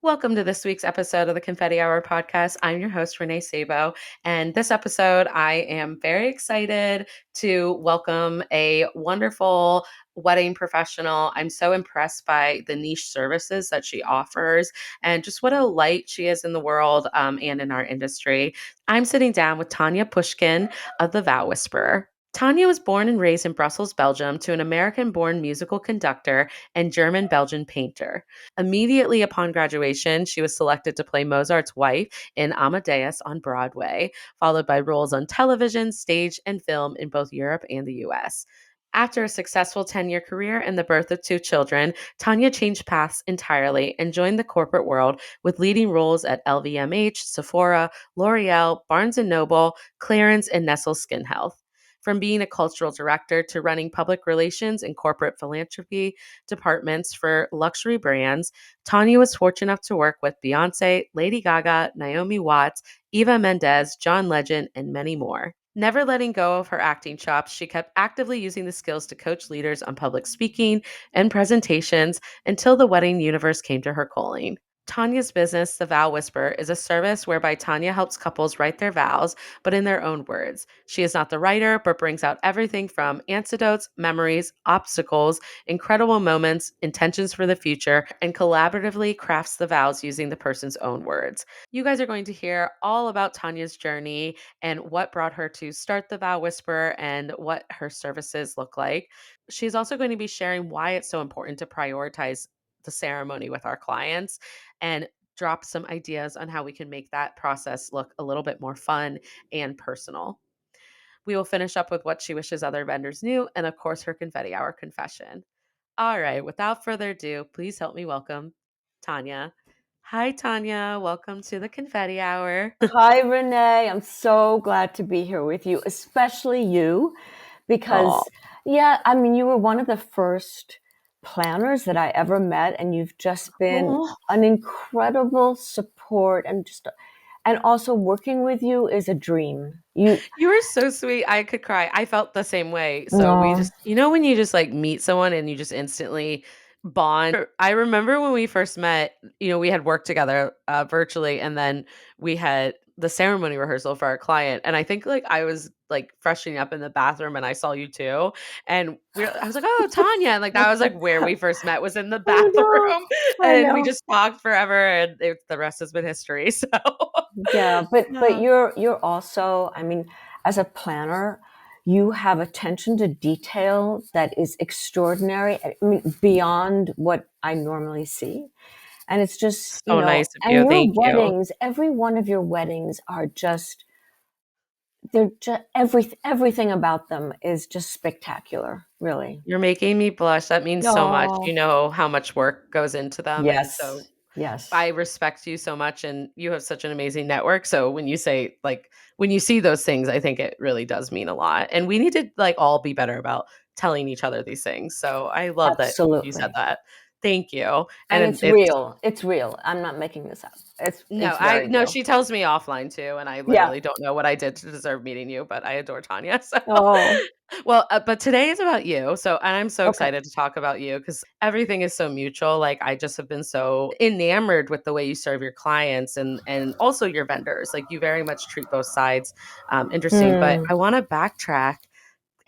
Welcome to this week's episode of the Confetti Hour podcast. I'm your host, Renee Sabo. And this episode, I am very excited to welcome a wonderful wedding professional. I'm so impressed by the niche services that she offers and just what a light she is in the world and in our industry. I'm sitting down with Tanya Pushkine of The Vow Whisperer. Tanya was born and raised in Brussels, Belgium, to an American-born musical conductor and German-Belgian painter. Immediately upon graduation, she was selected to play Mozart's wife in Amadeus on Broadway, followed by roles on television, stage, and film in both Europe and the US. After a successful 10-year career and the birth of 2 children, Tanya changed paths entirely and joined the corporate world with leading roles at LVMH, Sephora, L'Oreal, Barnes& Noble, Clarins, and Nestle Skin Health. From being a cultural director to running public relations and corporate philanthropy departments for luxury brands, Tanya was fortunate enough to work with Beyoncé, Lady Gaga, Naomi Watts, Eva Mendez, John Legend, and many more. Never letting go of her acting chops, she kept actively using the skills to coach leaders on public speaking and presentations until the wedding universe came to her calling. Tanya's business, The Vow Whisperer, is a service whereby Tanya helps couples write their vows, but in their own words. She is not the writer, but brings out everything from anecdotes, memories, obstacles, incredible moments, intentions for the future, and collaboratively crafts the vows using the person's own words. You guys are going to hear all about Tanya's journey and what brought her to start The Vow Whisperer and what her services look like. She's also going to be sharing why it's so important to prioritize the ceremony with our clients and drop some ideas on how we can make that process look a little bit more fun and personal. We will finish up with what she wishes other vendors knew and, of course, her confetti hour confession. All right, without further ado, please help me welcome Tanya. Hi, Tanya. Welcome to the confetti hour. Hi, Renee. I'm so glad to be here with you, especially you, Oh, because, yeah, I mean, you were one of the first planners that I ever met, and you've just been an incredible support and also working with you is a dream. you were so sweet. I could cry. I felt the same way. So we No, just, when you just like meet someone and you just instantly bond. I remember when we first met, we had worked together virtually, and then we had the ceremony rehearsal for our client. And I think like I was like freshening up in the bathroom and I saw you too. And I was like, oh, Tanya. And like that was like where we first met, was in the I know, bathroom. I And we know. just talked forever, and the rest has been history. So, Yeah, but yeah. you're also, I mean, as a planner, you have attention to detail that is extraordinary. I mean, beyond what I normally see. And it's just, So nice of and you. your Thank you. weddings, every one of your weddings are just, they're just everything about them is just spectacular, really. You're making me blush. That means so much. You Oh, know how much work goes into them. And so yes, yes, I respect you so much, and you have such an amazing network. So when you say like when you see those things, I think it really does mean a lot. And we need to like all be better about telling each other these things. So I love that you said absolutely. that. Thank you. And And it's it's real. It's real. I'm not making this up. no, It's very no, real. she tells me offline too, and I Yeah. literally don't know what I did to deserve meeting you, but I adore Tanya. So, Oh, well, but today is about you. So, and I'm so okay. excited to talk about you because everything is so mutual. Like, I just have been so enamored with the way you serve your clients and also your vendors. Like, you very much treat both sides interesting. But Mm. I want to backtrack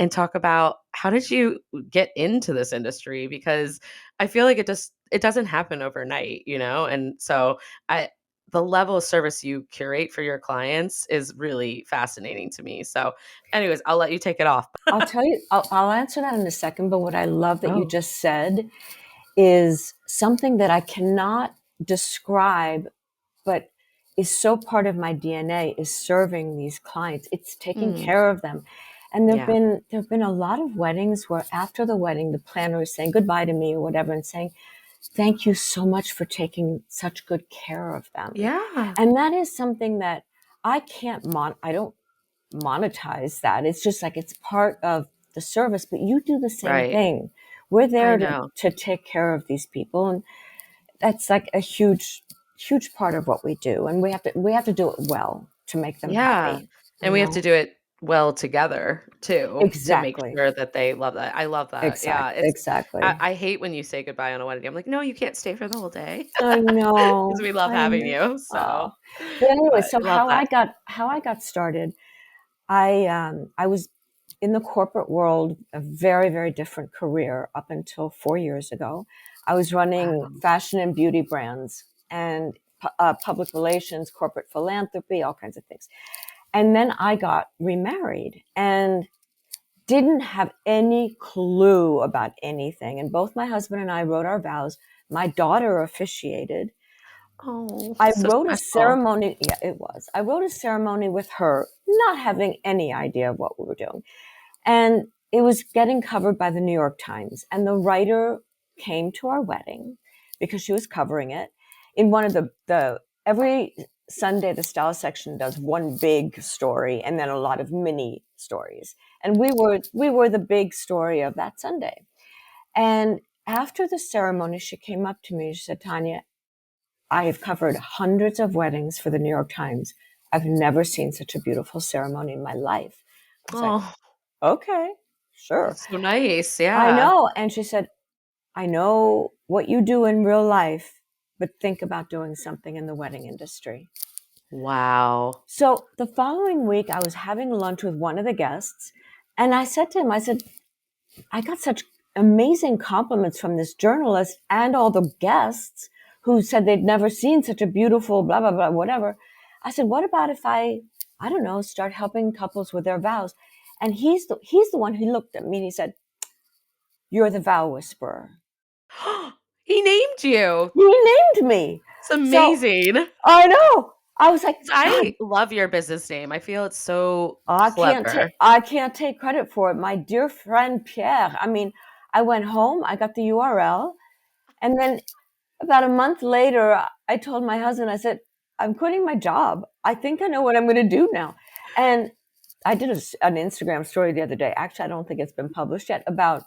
and talk about how did you get into this industry, because I feel like it doesn't happen overnight, and so I the level of service you curate for your clients is really fascinating to me. So anyways, I'll let you take it off. I'll tell you, I'll answer that in a second. But what I love that you Oh, just said is something that I cannot describe, but is so part of my DNA is serving these clients. It's taking mm, care of them. And yeah, there've been a lot of weddings where after the wedding, the planner is saying goodbye to me or whatever and saying, thank you so much for taking such good care of them. yeah, And that is something that I don't monetize that. It's just like it's part of the service, but you do the same right. thing. We're I there know. to take care of these people. And that's like a huge part of what we do. And we have to do it well to make them Yeah. happy, And you we have to know? do it well together too to make Exactly. sure that they love that. I love that. Yeah, it's Exactly. I hate when you say goodbye on a wedding. I'm like, "No, you can't stay for the whole day," I because know, we love I having know. you, Aw. so But anyway, but so I love that. how I got started, I was in the corporate world, a very, very different career up until 4 years ago. I was running Wow. fashion and beauty brands and public relations, corporate philanthropy, all kinds of things. And then I got remarried and didn't have any clue about anything. And both my husband and I wrote our vows. My daughter officiated. Oh, I so wrote a special. ceremony. Yeah, it was. I wrote a ceremony with her, not having any idea of what we were doing. And it was getting covered by the New York Times. And the writer came to our wedding because she was covering it in one of the every Sunday, the style section does one big story and then a lot of mini stories. And we were the big story of that Sunday. And after the ceremony, she came up to me. She said, Tanya, I have covered hundreds of weddings for the New York Times. I've never seen such a beautiful ceremony in my life. I was like, Oh, okay, sure. that's so nice, I yeah. know. And she said, I know what you do in real life, but think about doing something in the wedding industry. Wow. So the following week, I was having lunch with one of the guests, and I said to him, I said, I got such amazing compliments from this journalist and all the guests who said they'd never seen such a beautiful blah, blah, blah, whatever. I said, what about if I don't know, start helping couples with their vows? And he's the one who looked at me and he said, you're the vow whisperer. He named you. He named me. It's So amazing. I know. I was like, God, I love your business name. I feel it's so clever. I can't take credit for it. My dear friend Pierre. I mean, I went home, I got the URL, and then about a month later, I told my husband, I said, I'm quitting my job. I think I know what I'm going to do now. And I did an Instagram story the other day. Actually, I don't think it's been published yet about,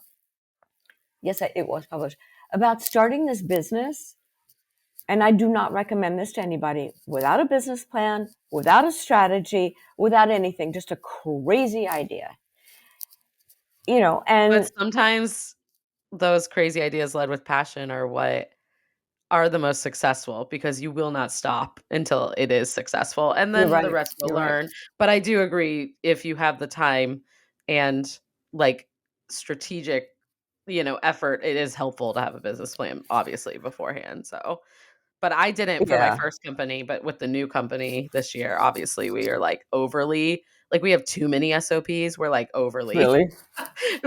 yes, it was published, about starting this business. And I do not recommend this to anybody without a business plan, without a strategy, without anything, just a crazy idea, But and sometimes those crazy ideas led with passion are what are the most successful because you will not stop until it is successful, and you're then the right. rest will You're right. learn. But I do agree if you have the time and, like, strategic, effort, it is helpful to have a business plan, obviously, beforehand, so but I didn't for my Yeah. first company, but with the new company this year, obviously, we are, like, overly like, we have too many SOPs, we're, like, overly Really?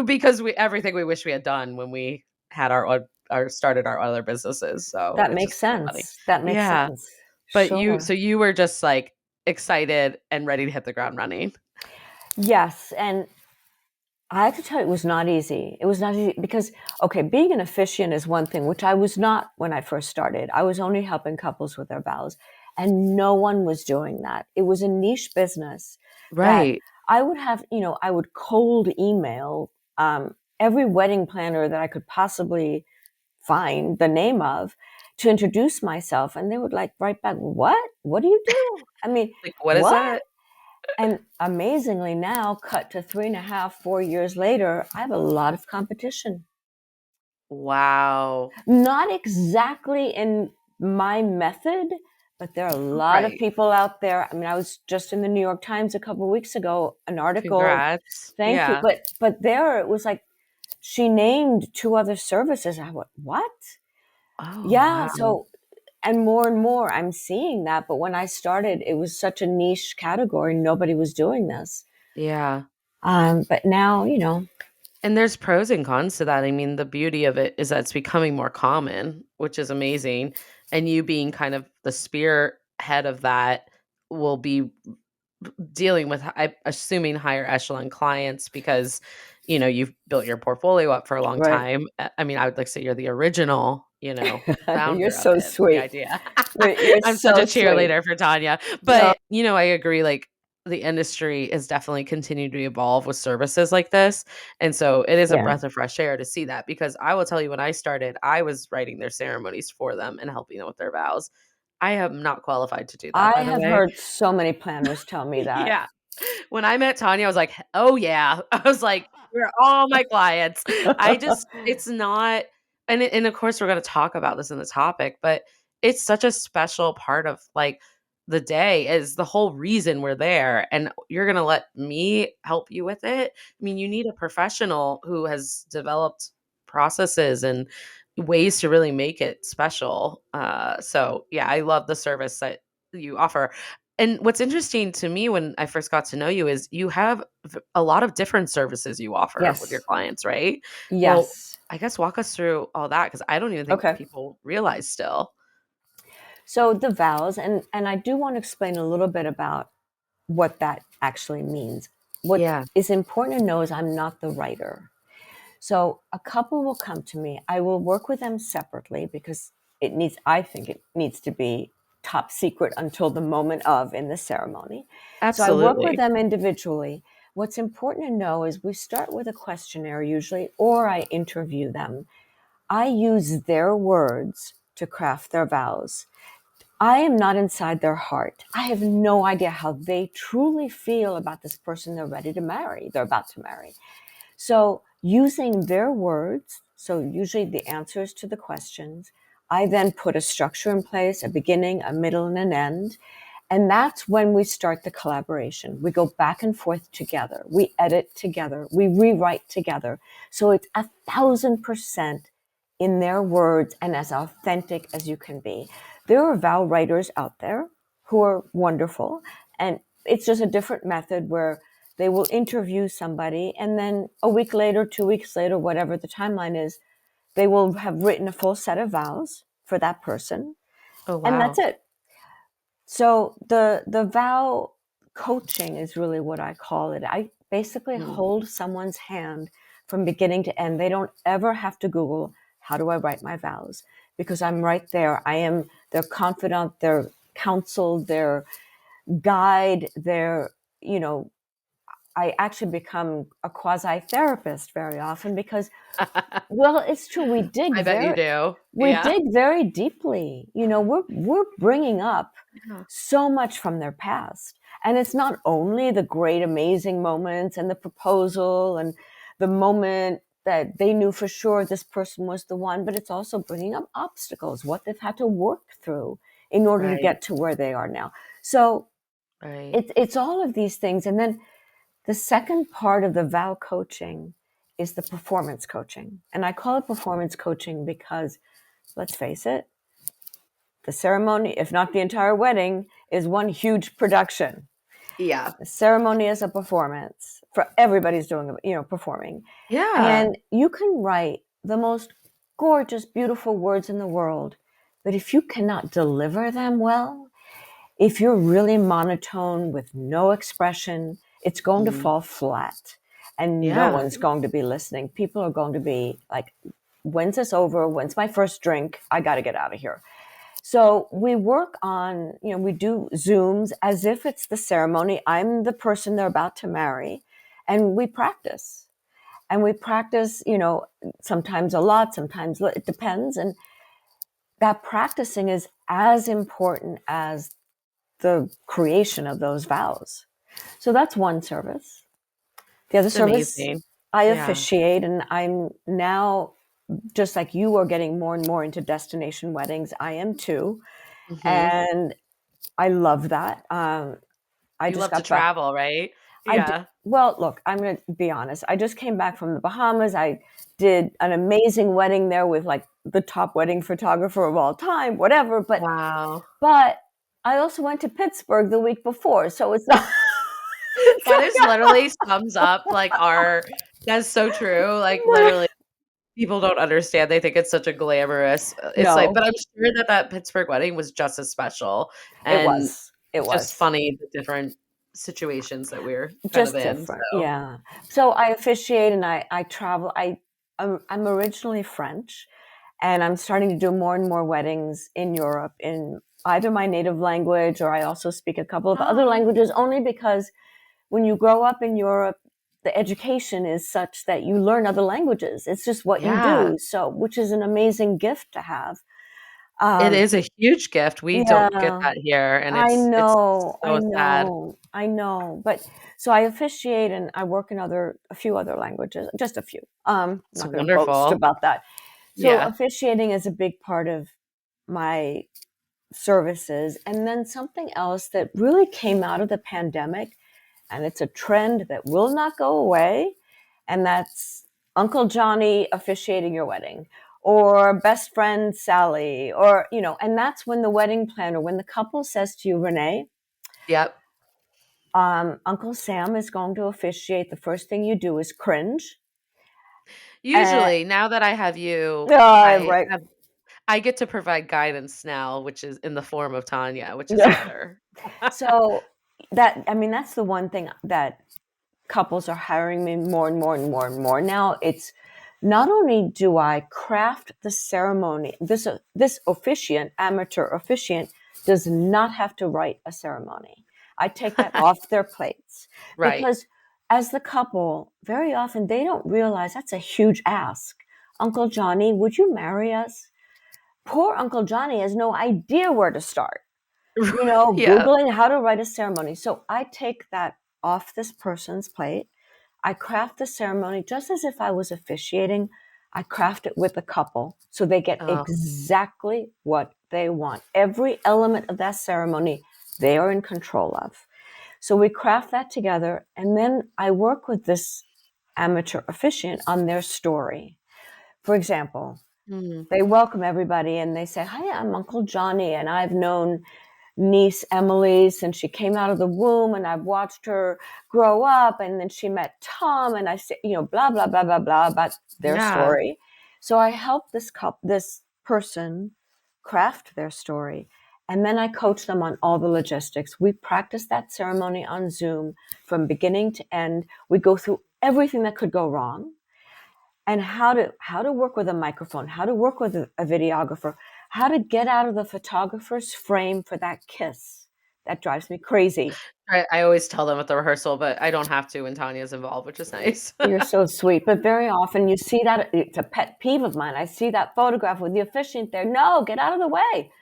because we everything we wish we had done when we had our started our other businesses, so That it's makes just so funny. sense. That makes Yeah, sense. but so Sure. you were just, like, excited and ready to hit the ground running. Yes. And I have to tell you, it was not easy. It was not easy because, okay, being an officiant is one thing, which I was not when I first started. I was only helping couples with their vows, and no one was doing that. It was a niche business that Right. I would have, I would cold email every wedding planner that I could possibly find the name of to introduce myself. And they would like write back, what? What do you do? I mean, Like, what is what? that? And amazingly now, cut to 3.5, 4 years later, I have a lot of competition. Wow. Not exactly in my method, but there are a lot of Right. people out there. I mean, I was just in the New York Times a couple of weeks ago, an article. Congrats. Thank you. Yeah. But there it was like she named two other services. I went, what? Oh, Yeah. wow. So and more I'm seeing that. But when I started, it was such a niche category. Nobody was doing this. Yeah. But now, And there's pros and cons to that. I mean, the beauty of it is that it's becoming more common, which is amazing. And you being kind of the spearhead of that will be dealing with, I assuming, higher echelon clients because, you've built your portfolio up for a long right. time. I mean, I would like to say you're the original, You're founder of so it, the sweet. idea. You're I'm such a so sweet. cheerleader for Tanya. No, But, I agree, like, the industry is definitely continuing to evolve with services like this. And so it is a yeah. breath of fresh air to see that because I will tell you when I started, I was writing their ceremonies for them and helping them with their vows. I am not qualified to do that, I by the have way. heard so many planners tell me that. Yeah. When I met Tanya, I was like, "Oh, yeah." I was like, "You're all my clients." I just it's not and of course, we're gonna talk about this in the topic, but it's such a special part of, like, the day is the whole reason we're there, and you're gonna let me help you with it? I mean, you need a professional who has developed processes and ways to really make it special. So, yeah, I love the service that you offer. And what's interesting to me when I first got to know you is you have a lot of different services you offer with your Yes. clients, right? Well, Yes. I guess walk us through all that because I don't even think Okay. people realize still. So the vows, and I do want to explain a little bit about what that actually means. What Yeah, is important to know is I'm not the writer. So a couple will come to me. I will work with them separately because I think it needs to be top secret until the moment of in the ceremony. So I work with absolutely. them individually. What's important to know is we start with a questionnaire usually, or I interview them. I use their words to craft their vows. I am not inside their heart. I have no idea how they truly feel about this person they're about to marry. So, using their words, so usually the answers to the questions, I then put a structure in place, a beginning, a middle, and an end. And that's when we start the collaboration. We go back and forth together. We edit together. We rewrite together. So it's 1,000% in their words and as authentic as you can be. There are vow writers out there who are wonderful. And it's just a different method where they will interview somebody and then a week later, 2 weeks later, whatever the timeline is, they will have written a full set of vows for that person. Oh, And that's wow. it. So the vow coaching is really what I call it. I basically Mhm. hold someone's hand from beginning to end. They don't ever have to Google how do I write my vows because I'm right there. I am their confidant, their counsel, their guide, their you know. I actually become a quasi therapist very often because well, it's true. I bet you do. We Yeah. dig very deeply. We're bringing up Yeah. so much from their past. And it's not only the great, amazing moments and the proposal and the moment that they knew for sure this person was the one, but it's also bringing up obstacles, what they've had to work through in order to Right. get to where they are now. So Right. it's all of these things. And then the second part of the vow coaching is the performance coaching. And I call it performance coaching because, let's face it, the ceremony, if not the entire wedding, is one huge production. Yeah. The ceremony is a performance for everybody's doing, performing. Yeah. And you can write the most gorgeous, beautiful words in the world, but if you cannot deliver them well, if you're really monotone with no expression, it's going to Mhm. fall flat and no Yeah. one's going to be listening. People are going to be like, when's this over? When's my first drink? I got to get out of here. So we work on, we do Zooms as if it's the ceremony. I'm the person they're about to marry. And we practice. And we practice, sometimes a lot, sometimes it depends. And that practicing is as important as the creation of those vows. So that's one service. The other It's service, amazing. I Yeah. officiate, and I'm now, just like you are getting more and more into destination weddings, I am too. Mhm. And I love that. I You just love to got back. travel, right? Yeah. Well, look, I'm going to be honest. I just came back from the Bahamas. I did an amazing wedding there with like the top wedding photographer of all time, whatever. Wow. But I also went to Pittsburgh the week before, so it's not. It's That is like, literally sums up, like, our that's so true, like, literally, people don't understand, they think it's such a glamorous it's like no, but I'm sure that that Pittsburgh wedding was just as special, it and was. It it's just was. funny the different situations that we're kind of Just in, different, so yeah. So I officiate and I travel. I'm originally French, and I'm starting to do more and more weddings in Europe in either my native language or I also speak a couple of other Oh, languages only because when you grow up in Europe, the education is such that you learn other languages. It's just what you yeah. do. So, which is an amazing gift to have. It Um, is a huge gift. We don't get yeah, that here, and I it's know, I so sad. know, I know. But so I officiate and I work in a few other languages, just a few. I'm It's not going to boast wonderful. about that. So Yeah. officiating is a big part of my services. And then something else that really came out of the pandemic, and it's a trend that will not go away, and that's Uncle Johnny officiating your wedding, or best friend Sally, or, and that's when the wedding planner, when the couple says to you, Renee, Yep. Uncle Sam is going to officiate, the first thing you do is cringe. And, Usually, now that I have you, right. I get to provide guidance now, which is in the form of Tanya, which is better. So that's the one thing that couples are hiring me more and more and more and more now. It's not only do I craft the ceremony, this officiant, amateur officiant, does not have to write a ceremony. I take that off their plates Right. because as the couple, very often they don't realize that's a huge ask. Uncle Johnny, would you marry us? Poor Uncle Johnny has no idea where to start, Yeah. Googling how to write a ceremony. So I take that off this person's plate. I craft the ceremony just as if I was officiating. I craft it with the couple so they get Oh, exactly what they want. Every element of that ceremony, they are in control of. So we craft that together, and then I work with this amateur officiant on their story. For example, mm, they welcome everybody and they say, "Hi, I'm Uncle Johnny, and I've known niece Emily since she came out of the womb, and I've watched her grow up, and then she met Tom, and I say, blah blah blah blah blah about their yeah. story." So I help this person craft their story, and then I coach them on all the logistics. We practice that ceremony on Zoom from beginning to end. We go through everything that could go wrong, and how to work with a microphone, how to work with a videographer, how to get out of the photographer's frame for that kiss. That drives me crazy. I always tell them at the rehearsal, but I don't have to when Tanya's involved, which is nice. You're so sweet, but very often you see that it's a pet peeve of mine. I see that photograph with the officiant there. No, get out of the way.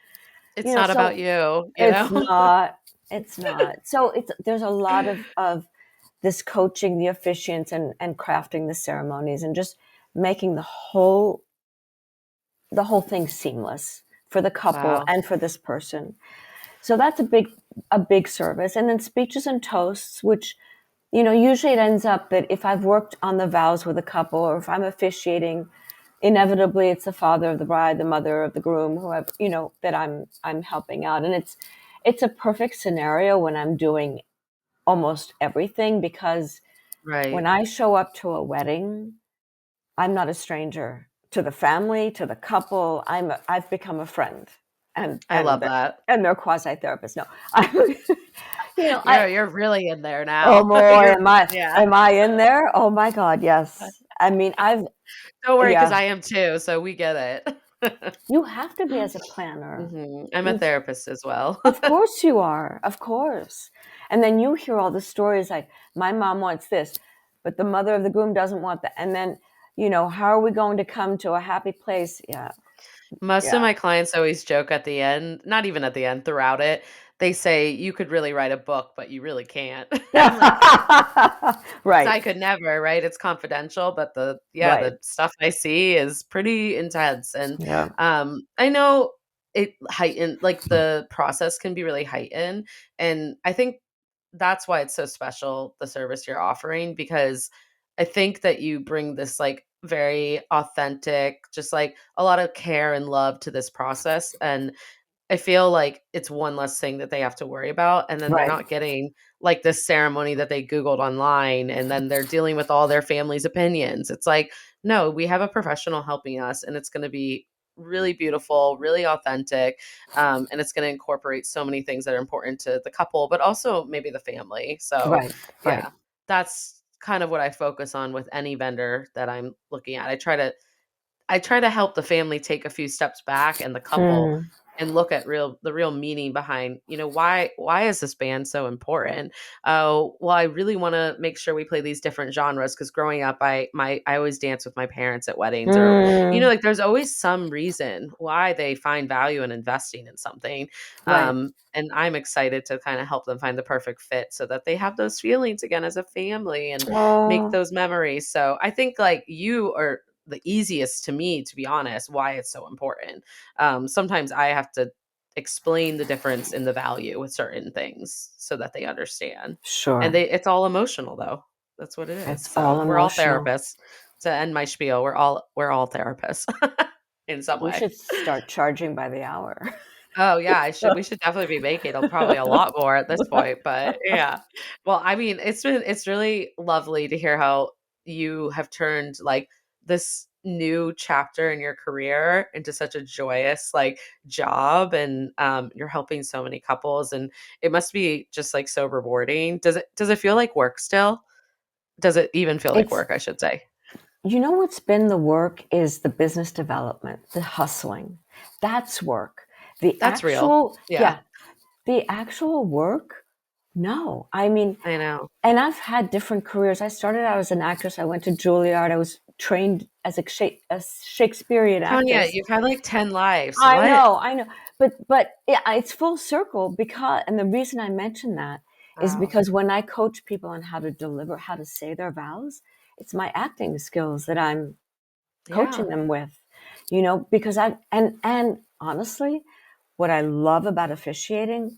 It's not about So you, you it's know? not. It's not. So there's a lot of this coaching the officiants and crafting the ceremonies and just making the whole thing seamless for the couple Wow. and for this person. So that's a big service. And then speeches and toasts, which, usually it ends up that if I've worked on the vows with a couple or if I'm officiating, inevitably it's the father of the bride, the mother of the groom, whoever, that I'm helping out. And it's a perfect scenario when I'm doing almost everything, because when Right. I show up to a wedding, I'm not a stranger to the family, to the couple. I've become a friend, and I love and that. and they're quasi therapists. No, I, I. You're really in there Oh now. boy, You're am I yeah. am I in there? Oh my God, yes. I mean, Don't worry, because yeah. I am too, so we get it. You have to be as a planner. I'm a You, therapist as well. of course you are, of course. And then you hear all the stories like, my mom wants this, but the mother of the groom doesn't want that. And then, how are we going to come to a happy place? Yeah, Most of yeah. my clients always joke at the end, not even at the end, throughout it. They say, "You could really write a book, but you really can't." I'm like, "'Cause Right, I could never, right? It's confidential, but right. the stuff I see is pretty intense, and, Yeah. I know it heightened like, the process can be really heightened, and I think that's why it's so special, the service you're offering, because I think that you bring this, like, very authentic, just, like, a lot of care and love to this process, and I feel like it's one less thing that they have to worry about, and then they're Right, not getting, like, this ceremony that they Googled online, and then they're dealing with all their family's opinions. It's like, no, we have a professional helping us, and it's gonna be really beautiful, really authentic, and it's gonna incorporate so many things that are important to the couple, but also maybe the family. So, right, right. yeah, that's kind of what I focus on with any vendor that I'm looking at. I try to help the family take a few steps back and the couple Mm. and look at the real meaning behind, why is this band so important? Oh, well, I really want to make sure we play these different genres because growing up, I always dance with my parents at weddings, or Mm, like there's always some reason why they find value in investing in something. right. And I'm excited to kind of help them find the perfect fit so that they have those feelings again as a family and make Oh, those memories. So I think like you are the easiest to me, to be honest, why it's so important. Sometimes I have to explain the difference in the value with certain things so that they understand. And sure. it's all emotional though. That's what it is. It's all So we're all emotional. therapists. To end my spiel, we're all therapists in some We way. should start charging by the hour. Oh yeah, we should definitely be making probably a lot more at this point, but yeah. Well, I mean, it's really lovely to hear how you have turned like this new chapter in your career into such a joyous like job, and you're helping so many couples, and it must be just like so rewarding. Does it feel like work still? Does it even feel like It's, work, I should say? you know, what's been the work is the business development, the hustling. That's work. The That's real. actual, Yeah, yeah, the actual work, no. I mean, I know. and I've had different careers. I started out as an actress. I went to Juilliard. I was trained as a Shakespearean Tanya, actress. you've had like 10 lives. I What? know, I know. But yeah, it's full circle because, and the reason I mention that is Wow. because when I coach people on how to deliver, how to say their vows, it's my acting skills that I'm Yeah. coaching them with, because and honestly, what I love about officiating,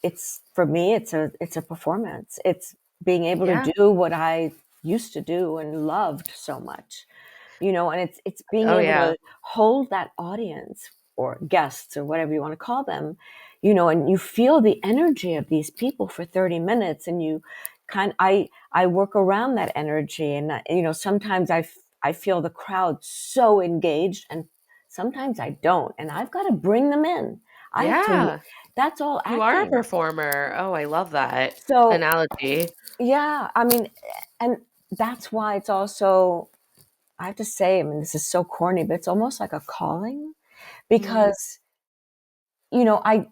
it's for me, it's a performance. It's being able to Yeah. do what I used to do and loved so much, and it's being Oh able yeah. to hold that audience or guests or whatever you want to call them, and you feel the energy of these people for 30 minutes, and you I work around that energy, and sometimes I feel the crowd so engaged, and sometimes I don't, and I've got to bring them in. I have to. Yeah. That's all You are a acting. performer. Oh, I love that So analogy. yeah, I mean, and that's why it's also, I have to say, I mean, this is so corny, but it's almost like a calling Mhm. because, I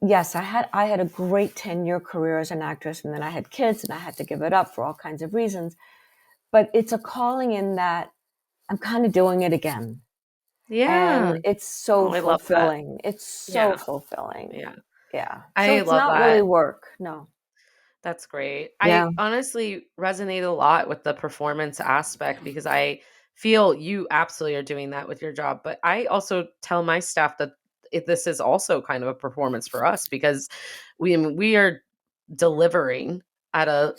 had a great 10-year career as an actress, and then I had kids and I had to give it up for all kinds of reasons. But it's a calling in that I'm kind of doing it again. Yeah. And it's so Oh, I love that. fulfilling. It's so Yeah. fulfilling. Yeah. Yeah. So I it's love not really that. work. No. That's great. I Yeah. honestly resonate a lot with the performance aspect because I feel you absolutely are doing that with your job. But I also tell my staff that this is also kind of a performance for us because we are delivering at a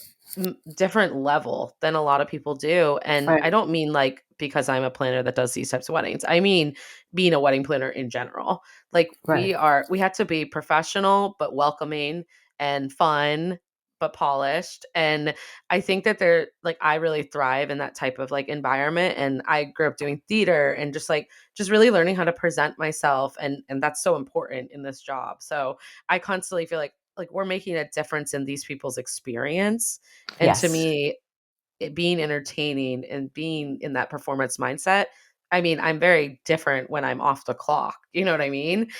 different level than a lot of people do. And Right. I don't mean like because I'm a planner that does these types of weddings. I mean being a wedding planner in general. Like Right. we had to be professional but welcoming and fun but polished. And I think that they're like I really thrive in that type of like environment. And I grew up doing theater and just really learning how to present myself, and that's so important in this job. So I constantly feel like we're making a difference in these people's experience. And to Yes. me, it being entertaining and being in that performance mindset, I mean, I'm very different when I'm off the clock. You know what I mean?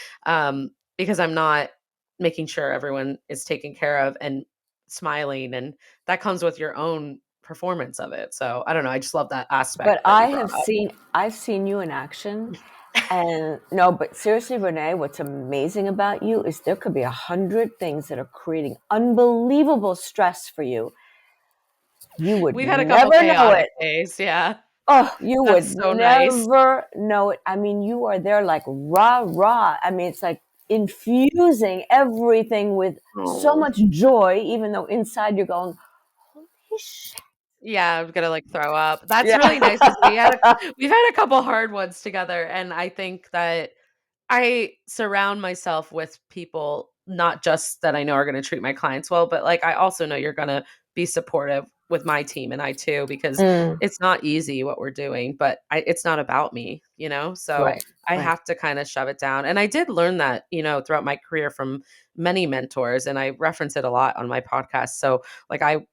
Because I'm not making sure everyone is taken care of and smiling, and that comes with your own performance of it. So I don't know. I just love that aspect But that you brought up. I've seen you in action. And no, but seriously, Renee, what's amazing about you is there could be 100 things that are creating unbelievable stress for you. You would We've had a couple never know chaotic it. days. Yeah. Oh, you would That's so nice. never know it. I mean, you are there like rah, rah. I mean, it's like infusing everything with so Oh. much joy, even though inside you're going, holy shit. Yeah, I'm gonna, like, throw up. That's Yeah. really nice because we've had a couple hard ones together, and I think that I surround myself with people, not just that I know are gonna treat my clients well, but, like, I also know you're gonna be supportive with my team and I too, because Mm, it's not easy what we're doing, but it's not about me, you know? So, right, I right. have to kinda shove it down, and I did learn that, throughout my career from many mentors, and I reference it a lot on my podcast. So, like, I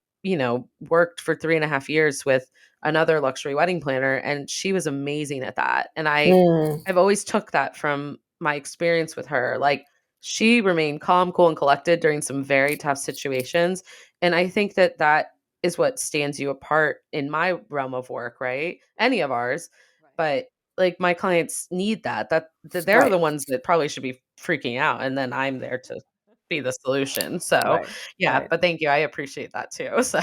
worked for 3.5 years with another luxury wedding planner, and she was amazing at that. And Mm, I've always took that from my experience with her. Like she remained calm, cool, and collected during some very tough situations. And I think that that is what stands you apart in my realm of work, right? Any of ours. But like my clients need that they're Right. the ones that probably should be freaking out. And then I'm there to be the solution. So Right. yeah, Right. but thank you. I appreciate that too. So,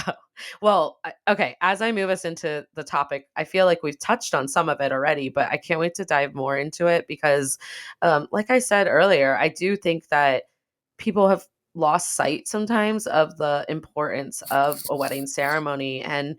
well, okay. As I move us into the topic, I feel like we've touched on some of it already, but I can't wait to dive more into it because like I said earlier, I do think that people have lost sight sometimes of the importance of a wedding ceremony and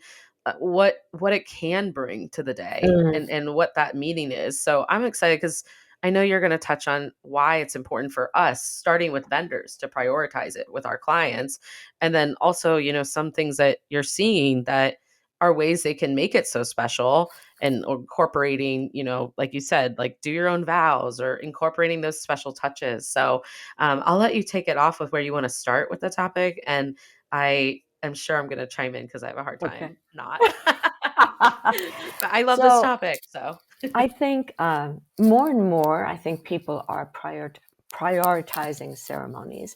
what it can bring to the day Mm. and what that meaning is. So I'm excited because I know you're going to touch on why it's important for us, starting with vendors, to prioritize it with our clients, and then also, some things that you're seeing that are ways they can make it so special and incorporating, like you said, like do your own vows or incorporating those special touches. So I'll let you take it off with where you want to start with the topic. And I am sure I'm going to chime in because I have a hard Okay. time not. But I love this So topic. So, I think more and more, I think people are prioritizing ceremonies.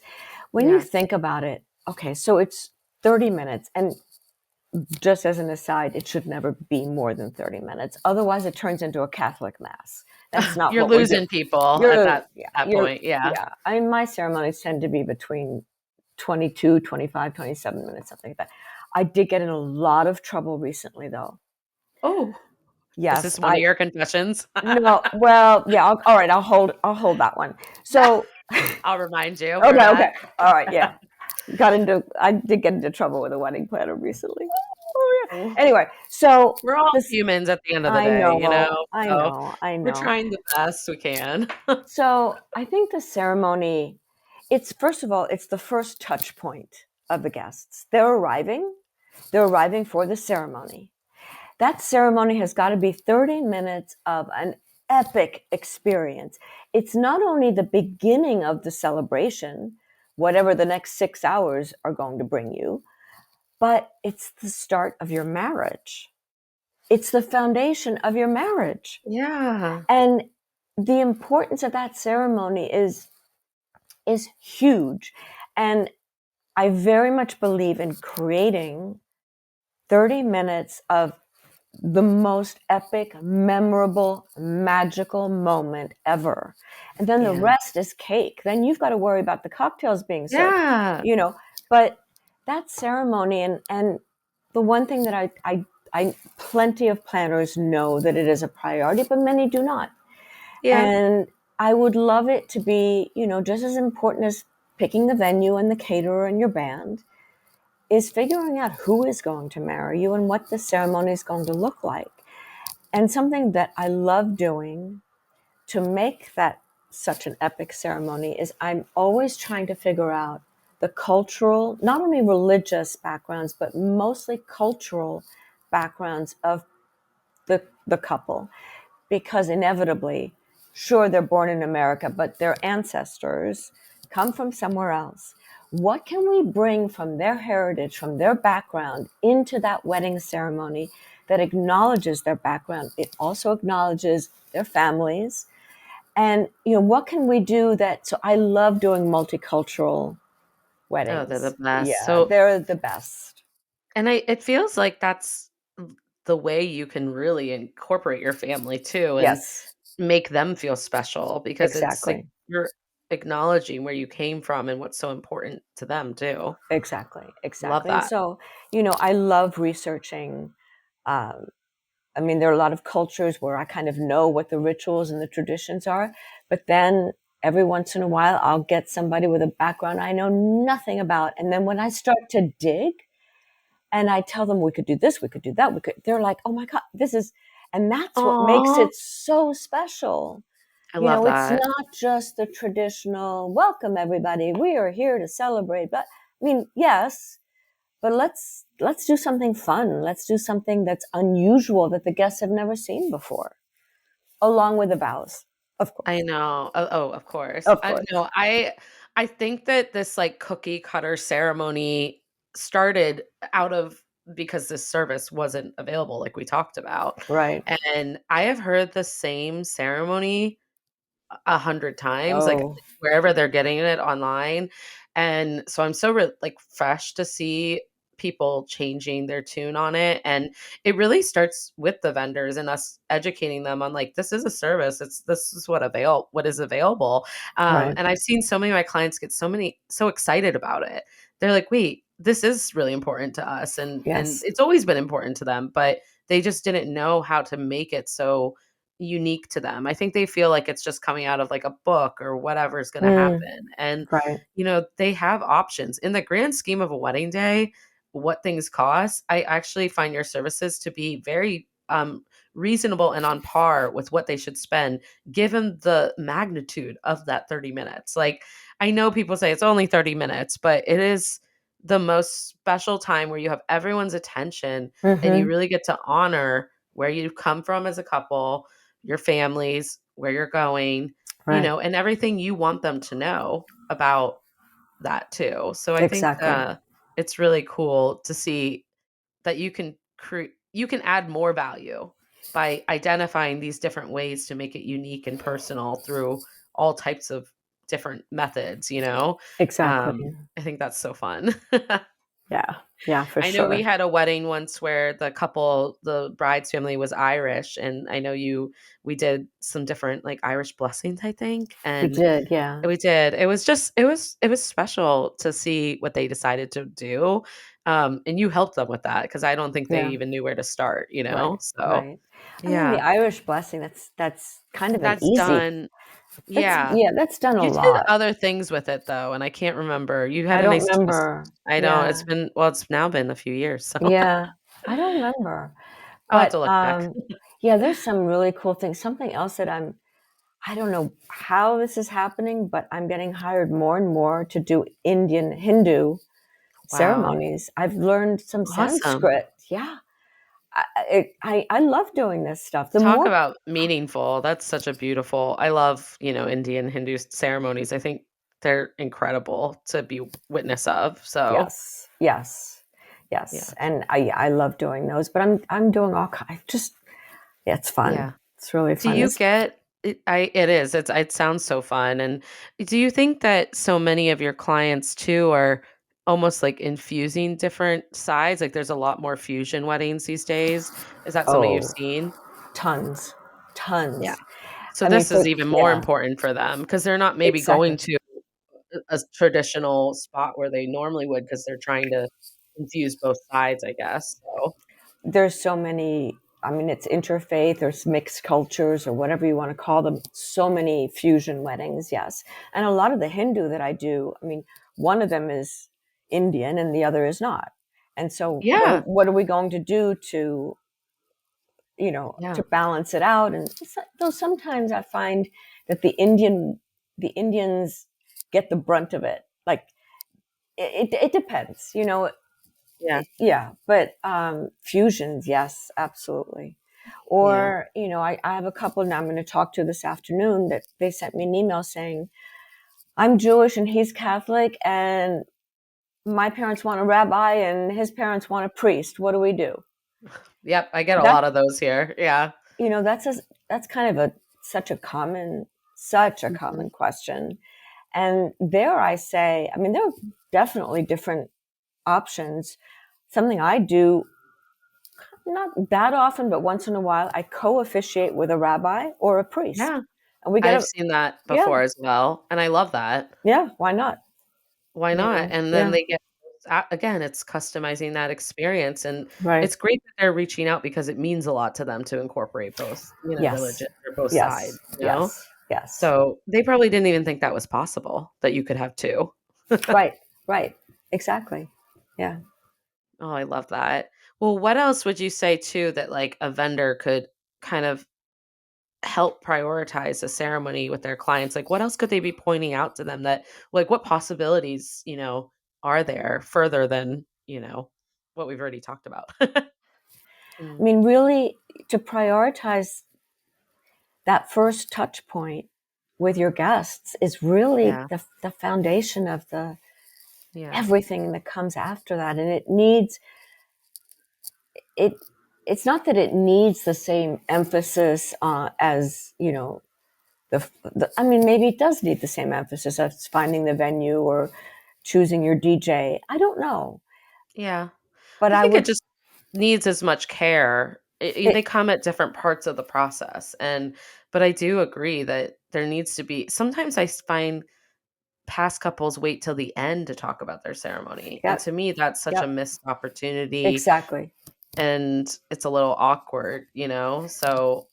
When you yeah. think about it, okay, so it's 30 minutes. And just as an aside, it should never be more than 30 minutes. Otherwise, it turns into a Catholic mass. That's not You're what we're doing. losing people at You're, yeah, that you're, point. Yeah. yeah. I mean, my ceremonies tend to be between 22, 25, 27 minutes, something like that. I did get in a lot of trouble recently, though. Oh, is Yes, this one of your confessions? no, well, yeah, all right, I'll hold that one. So, I'll remind you for okay, okay, that. all right, yeah. I did get into trouble with a wedding planner recently. Oh, yeah. Oh, Anyway, so we're all this, humans at the end of the I day, know, I so know, I we're know. trying the best we can. So I think the ceremony, it's first of all, it's the first touch point of the guests. They're arriving for the ceremony. That ceremony has got to be 30 minutes of an epic experience. It's not only the beginning of the celebration, whatever the next 6 hours are going to bring you, but it's the start of your marriage. It's the foundation of your marriage. Yeah. And the importance of that ceremony is huge. And I very much believe in creating 30 minutes of the most epic, memorable, magical moment ever. And then the Yeah. rest is cake. Then you've got to worry about the cocktails being served, Yeah. you know. But that ceremony and the one thing that I plenty of planners know that it is a priority, but many do not. Yeah. And I would love it to be, just as important as picking the venue and the caterer and your band is figuring out who is going to marry you and what the ceremony is going to look like. And something that I love doing to make that such an epic ceremony is I'm always trying to figure out the cultural, not only religious backgrounds, but mostly cultural backgrounds of the couple. Because inevitably, sure, they're born in America, but their ancestors come from somewhere else. What can we bring from their heritage, from their background, into that wedding ceremony that acknowledges their background? It also acknowledges their families. And, what can we do that? So I love doing multicultural Oh, they're the weddings. best. Yeah, So, they're the best. and it feels like that's the way you can really incorporate your family too and Yes, make them feel special because it's like exactly. you're acknowledging where you came from and what's so important to them too. Exactly, Love exactly. And that. so, I love researching. Um, I mean, there are a lot of cultures where I kind of know what the rituals and the traditions are, but then every once in a while, I'll get somebody with a background I know nothing about. And then when I start to dig and I tell them we could do this, we could do that, they're like, oh my God, and that's what makes Aw, it so special. I love It's that. not just the traditional welcome everybody. We are here to celebrate. But I mean, yes, but let's do something fun. Let's do something that's unusual that the guests have never seen before, along with the vows, of I course. know. Oh, of course. Of course. No, I think that this like cookie cutter ceremony started out of because this service wasn't available like we talked about. Right. And I have heard the same ceremony 100 times, like, Oh, wherever they're getting it online, and so I'm so like, fresh to see people changing their tune on it, and it really starts with the vendors and us educating them on, like, this is a service, this is what is available, right. and I've seen so many of my clients get so excited about it. They're like, "Wait, this is really important to us," and Yes. it's always been important to them, but they just didn't know how to make it so unique to them. I think they feel like it's just coming out of like a book or whatever's going to Mm, happen. And, right. they have options. In the grand scheme of a wedding day, what things cost, I actually find your services to be very reasonable and on par with what they should spend given the magnitude of that 30 minutes. Like, I know people say it's only 30 minutes, but it is the most special time where you have everyone's attention and you Mm-hmm. really get to honor where you come from as a couple, your families, where you're going, Right. and everything you want them to know about that too. So I think Exactly. it's really cool to see that you can add more value by identifying these different ways to make it unique and personal through all types of different methods. Exactly. I think that's so fun. Yeah. Yeah, for I know we sure. had a wedding once where the bride's family was Irish, and I know we did some different, like, Irish blessings, I think, We and did. Yeah. we did. It was special to see what they decided to do, and you helped them with that because I don't think they Yeah. even knew where to start. Right. So, Right. I mean, the yeah, Irish blessing, that's kind of an that's easy. done. Yeah. That's done a You did lot. other things with it, though, and I can't remember. You had I a don't nice twist. remember. I don't Yeah. it's now been a few years, so Yeah. I don't remember. I'll have But to look back. yeah, there's some really cool things. Something else that I don't know how this is happening, but I'm getting hired more and more to do Indian Hindu Wow. ceremonies. I've learned some Awesome. Sanskrit. Yeah. I love doing this stuff. The Talk more about meaningful. That's such a beautiful I love, Indian Hindu ceremonies. I think they're incredible to be witness of. So, Yes, yes, yes, yeah. and I love doing those, but I'm doing all kind. Just yeah, it's fun. Yeah. It's really Do fun. you This get it is. It sounds so fun. And do you think that so many of your clients too are almost like infusing different sides? Like there's a lot more fusion weddings these days. Is that something you've oh, seen? tons, Yeah. tons. So I mean, this for is even more yeah, important for them because they're not maybe exactly. going to a traditional spot where they normally would because 'cause they're trying to infuse both sides, I guess, so There's so many. I mean, it's interfaith or it's mixed cultures or whatever you want to call them. So many fusion weddings, yes, and a lot of the Hindu that I do. I mean, one of them is Indian and the other is not. And so, yeah, what are we going to do to yeah, to balance it out. And though sometimes I find that the Indians get the brunt of it. Like it depends, yeah, yeah. But fusions, yes, absolutely. yeah. Or I have a couple now I'm going to talk to this afternoon that they sent me an email saying I'm Jewish and he's Catholic, and my parents want a rabbi and his parents want a priest. What do we do? Yep, I get a That lot of those here, yeah. that's kind of a such a Mhm. common question. And there I say, I mean, there are definitely different options. Something I do not that often, but once in a while, I co-officiate with a rabbi or a priest, Yeah, and we get I've a seen that yeah, before as well, and I love that. yeah. Why not? Why not? And then Yeah, they get again, it's customizing that experience, and right. it's great that they're reaching out because it means a lot to them to incorporate both, Yes, religion or both yes, sides. yes, yes. So, they probably didn't even think that was possible, that you could have 2. Right, right. Exactly. Yeah. Oh, I love that. Well, what else would you say too that like a vendor could kind of help prioritize a ceremony with their clients? Like what else could they be pointing out to them that like what possibilities, are there further than, what we've already talked about? I Mm, mean, really, to prioritize that first touch point with your guests is really yeah. the foundation of the Yeah. everything that comes after that. And it needs it it's not that it needs the same emphasis as I mean, maybe it does need the same emphasis as finding the venue or choosing your DJ. I don't know, Yeah. but I I think it would. just needs as much care. They It, come at different parts of the process, but I do agree that there needs to be. Sometimes I find past couples wait till the end to talk about their ceremony, and yep, to me, that's such a yep, missed opportunity, exactly. and it's a little awkward. So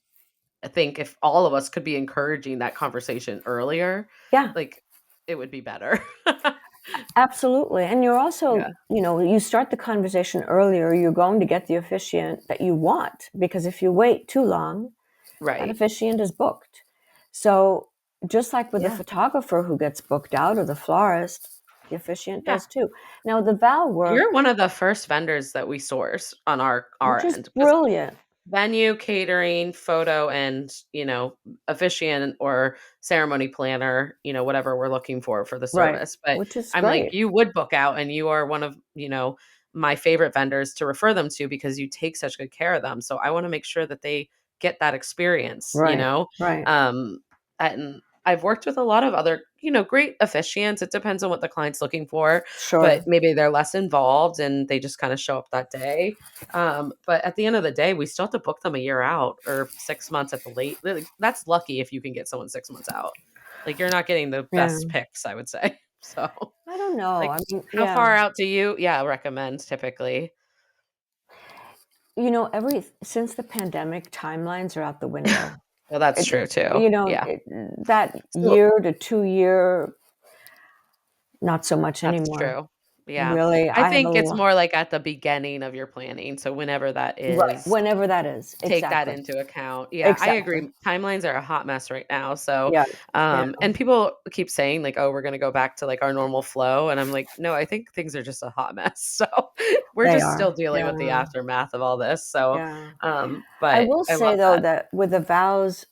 I think if all of us could be encouraging that conversation earlier, Yeah, like it would be better. absolutely. And you're Yeah. also, you start the conversation earlier, you're going to get the officiant that you want, because if you wait too long, that Right. officiant is booked. So just like with the Yeah. photographer who gets booked out or the florist, the officiant Yeah. does too. Now the vow work, You're one of the first vendors that we source on our which is end because brilliant, venue, catering, photo, and officiant or ceremony planner, whatever we're looking for the right? service. But Which is I'm like, great, you would book out and you are one of my favorite vendors to refer them to because you take such good care of them. So I want to make sure that they get that experience, you right? know? Right? Um, and I've worked with a lot of other great officiants. It depends on what the client's looking for, but Sure. maybe they're less involved and they just kind of show up that day. But at the end of the day, we still have to book them a year out or 6 months at the late. Like, that's lucky if you can get someone 6 months out. Like you're not getting the Yeah. best picks, I would say. So, I don't know. like, I mean, how yeah. far out do you, yeah, recommend typically? Every since the pandemic, timelines are out the window. Well, that's It, true too. you know, Yeah. it, that So year to 2 year, not so much that's anymore. true. Yeah. Really, I I have a think it's lot. more like at the beginning of your planning. So whenever that Right, is, whenever that is. take that Exactly. into account. Yeah, I Exactly. agree. Timelines are a hot mess right now. So, Yeah. Yeah. and people keep saying like, "Oh, we're going to go back to like our normal flow," and I'm like, "No, I think things are just a hot mess." So, we're They just still are. dealing with the Yeah. aftermath of all this. So, Yeah. I but will I say love though that. that with the vows,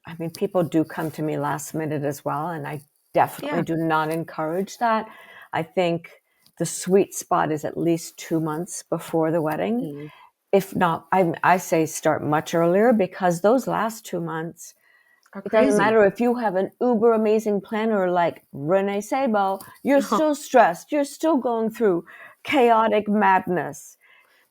I mean, people do come to me last minute as well, and I definitely Yeah. do not encourage that. I think the sweet spot is at least 2 months before the wedding. Mm. If not, I say start much earlier, because those last 2 months, Are it doesn't crazy. matter if you have an uber amazing planner like Renee Sabo, you're still stressed. You're still going through chaotic madness.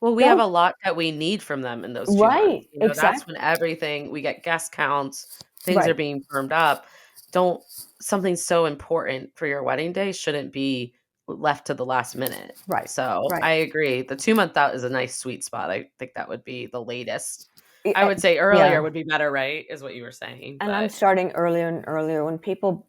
Well, we have Those, a lot that we need from them in those 2 months. right, That's when exactly. everything we get guest counts, things are Right, being firmed up. Don't Something so important for your wedding day shouldn't be left to the last minute. right, So, right. I agree. The 2 month out is a nice sweet spot. I think that would be the latest. I I- would say yeah. earlier would be better, right? Is what you were saying, And I'm but starting earlier and earlier. When people,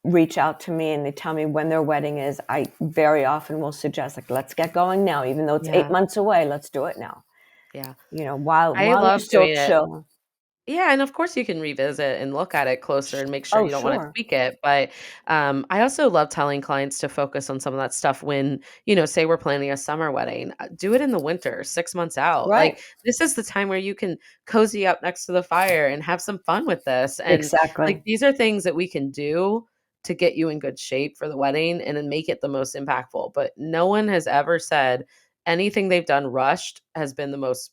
reach out to me and they tell me when their wedding is, I very often will suggest, like, let's get going now, even though it's eight yeah, months away. Let's do it now. yeah. While I you're love still doing it. chill. Yeah, and of course you can revisit and look at it closer and make sure Oh, you don't wanna sure. tweak it, but, I also love telling clients to focus on some of that stuff when say we're planning a summer wedding, do it in the winter, 6 months out, Right. like, this is the time where you can cozy up next to the fire and have some fun with this, and, like, Exactly. these are things that we can do to get you in good shape for the wedding and then make it the most impactful, but no one has ever said anything they've done rushed has been the most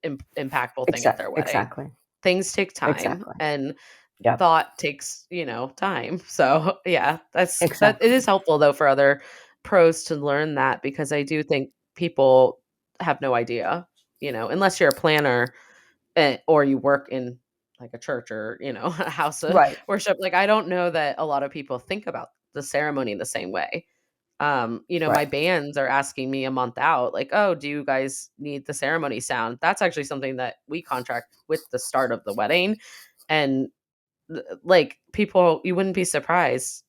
impactful thing at their wedding. Exactly. Things take time Exactly. and Yep. thought takes time. So, yeah, that it Exactly. is helpful though for other pros to learn that because I do think people have no idea, unless you're a planner or you work in like a church or a house of Right. worship. Like I don't know that a lot of people think about the ceremony in the same way. My Right. bands are asking me a month out, like, "Oh, do you guys need the ceremony sound?" That's actually something that we contract with the start of the wedding. And like people, you wouldn't be surprised,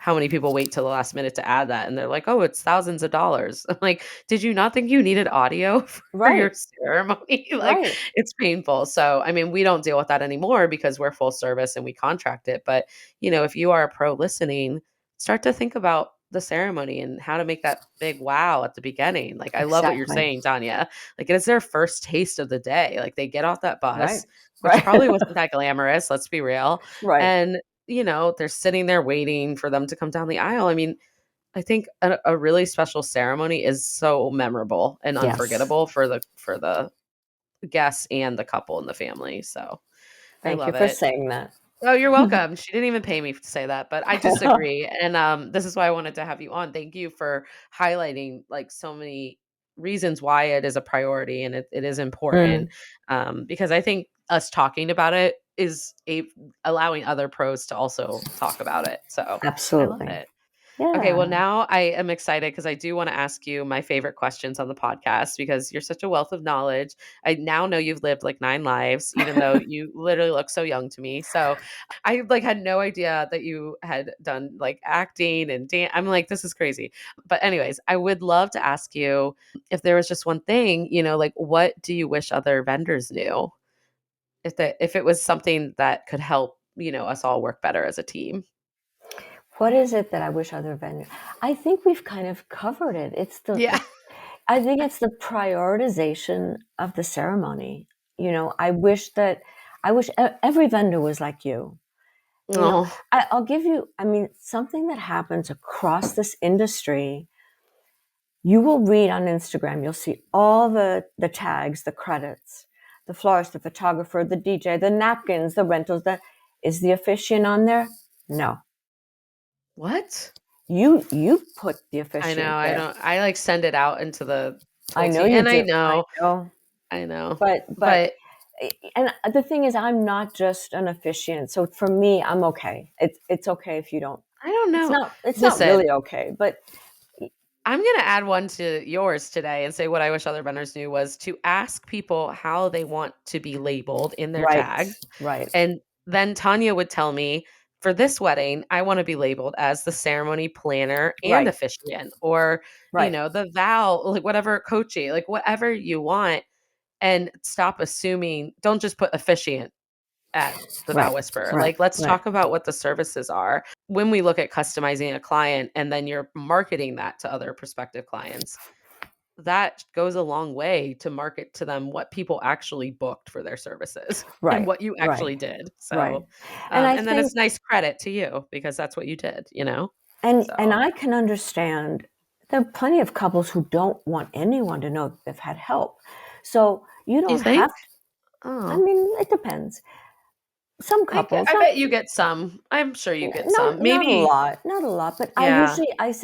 how many people wait till the last minute to add that. And they're like, "Oh, it's thousands of dollars." I'm like, "Did you not think you needed audio for your Right. ceremony?" Like, Right. it's painful. So, I mean, we don't deal with that anymore because we're full service and we contract it. But if you are a pro listening, start to think about the ceremony and how to make that big wow at the beginning. Like, I love what you're Exactly. saying, Tanya. Like, it's their first taste of the day. Like, they get off that Right. bus, which Right. probably wasn't that glamorous, let's be real. Right. And they're sitting there waiting for them to come down the aisle. I mean, I think a really special ceremony is so memorable and Yes. unforgettable for the guests and the couple and the family. So I Thank you love for it. saying that. Oh, you're welcome. She didn't even pay me to say that, but I just agree. And this is why I wanted to have you on. Thank you for highlighting like so many reasons why it is a priority and it is important. Mm, Because I think us talking about it is allowing other pros to also talk about it. So I love absolutely. it. Okay, well, Yeah. now I am excited because I do want to ask you my favorite questions on the podcast because you're such a wealth of knowledge. I now know you've lived like 9 lives, even though you literally look so young to me. So I like had no idea that you had done like acting and dance. I'm like, this is crazy. But anyways, I would love to ask you if there was just one thing, like what do you wish other vendors knew? If it was something that could help, us all work better as a team. What is it that I wish other vendors? I think we've kind of covered it. Yeah. I think it's the prioritization of the ceremony. I wish every vendor was like you. You know, Oh, I'll give you, I mean, something that happens across this industry. You will read on Instagram, you'll see all the tags, the credits, the florist, the photographer, the DJ, the napkins, the rentals. Is the officiant on there? No. what? You put the I know, officiant I there. don't I, like, send it out into the I whole know team you and do. Know. I know, But but and the thing is, I'm not just an officiant. So for me, I'm okay. It's okay if you don't. I don't know. It's not Listen, really okay. But I'm gonna add one to yours today and say what I wish other vendors knew was to ask people how they want to be labeled in their right, tags, right, and then Tanya would tell me, "For this wedding, I wanna be labeled as the ceremony planner and right, officiant," or, right, the vow, like, whatever coaching, like, whatever you want, and stop assuming don't just put officiant at the Vow right, Whisperer. right, Like, let's right, talk about what the services are. When we look at customizing a client and then you're marketing that to other prospective clients, that goes a long way to market to them what people actually booked for their services and right, what you right, actually did. right. So, And I and then think it's nice credit to you because that's what you did. and So, I can understand there are plenty of couples who don't want anyone to know that they've had help. So you you don't think? have to, I Oh, mean, it depends. Some couples, I bet you get some. I'm sure you get some. not a Maybe, lot, not a lot, but yeah.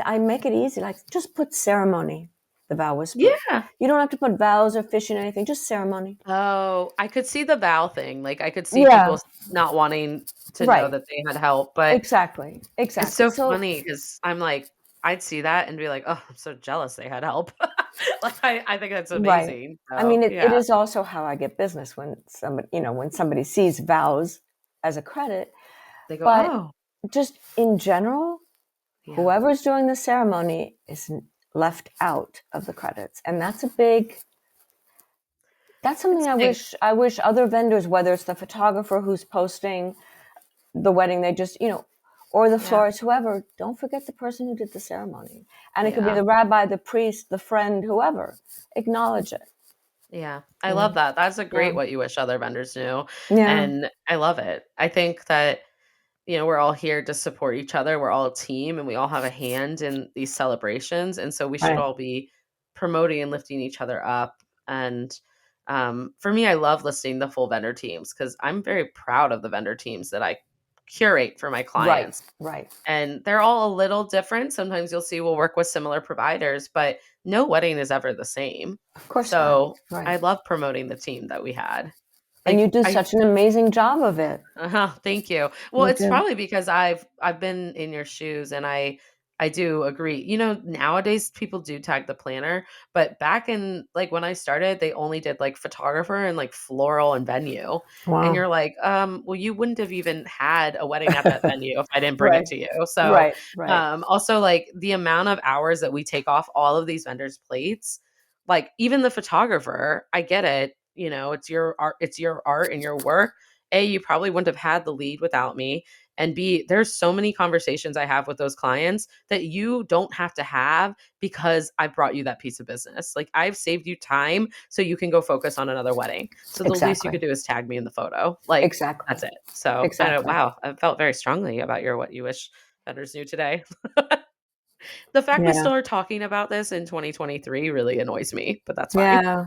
I make it easy. Like just put ceremony, the vow whisperer. Yeah. You don't have to put vows or fishing or anything, just ceremony. Oh, I could see the vow thing, like, I could see people Yeah, not wanting to know right. that they had help, but Exactly. it's Exactly. so So funny because 'cause I'm like, I'd see that and be like, "Oh, I'm so jealous they had help." Like, I think that's right. amazing, I mean, so, it yeah. is also how I get business when when somebody sees vows as a credit. They go, But "Oh." just in general, Yeah. whoever's doing the ceremony is left out of the credits. And that's something It's big. I wish other vendors, whether it's the photographer who's posting the wedding, they just, or the Yeah, florist, whoever, don't forget the person who did the ceremony. And it could be yeah, the rabbi, the priest, the friend, whoever. Acknowledge it. yeah. I love Mm. that. That's a Yeah. great what you wish other vendors knew, Yeah. and I love it. I think that we're all here to support each other. We're all a team and we all have a hand in these celebrations. And so we should Right. all be promoting and lifting each other up. And for me, I love listing the full vendor teams because I'm very proud of the vendor teams that I curate for my Right. clients. Right. And they're all a little different. Sometimes you'll see we'll work with similar providers, but no wedding is ever the same. Of course not. So Right. I love promoting the team that we had. And Like you do I such an amazing job of it. uh-huh, thank you. Well, You it's do. probably because I've been in your shoes and I do agree. Nowadays people do tag the planner, but back in like when I started, they only did like photographer and like floral and venue. And Wow. you're like, well, you wouldn't have even had a wedding at that venue if I didn't bring it Right. to you. So, Right. Right. also like the amount of hours that we take off all of these vendors' plates, like even the photographer, I get it. It's your art and your work. A, you probably wouldn't have had the lead without me. And B, there's so many conversations I have with those clients that you don't have to have because I brought you that piece of business. Like I've saved you time so you can go focus on another wedding. So the least you Exactly. could do is tag me in the photo. Like Exactly. that's it. So I don't Exactly. wow, I felt very strongly about your what you wish vendors knew today. The fact we Yeah. still are talking about this in 2023 really annoys me, but that's fine. Yeah.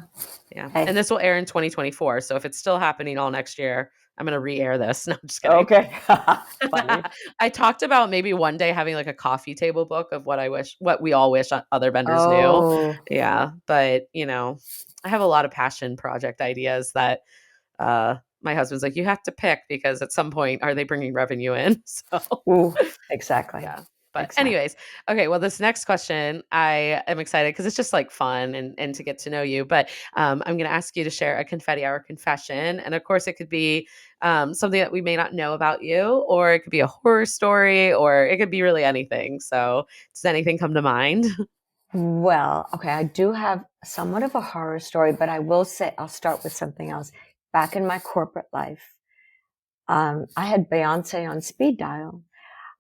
Yeah, Hey. and this will air in 2024, so if it's still happening all next year, I'm gonna re-air this. No, I'm just kidding. Okay. Funny. I talked about maybe one day having, like, a coffee table book of what we all wish o other vendors knew. Oh. Yeah, but, I have a lot of passion project ideas that, my husband's like, "You have to pick because at some point, are they bringing revenue in?" So Ooh, exactly. yeah. But Exactly. anyways, okay, well, this next question, I am excited because it's just like fun and to get to know you. But I'm going to ask you to share a confetti hour confession. And of course, it could be something that we may not know about you, or it could be a horror story, or it could be really anything. So does anything come to mind? Well, okay, I do have somewhat of a horror story, but I will say I'll start with something else. Back in my corporate life, I had Beyonce on speed dial.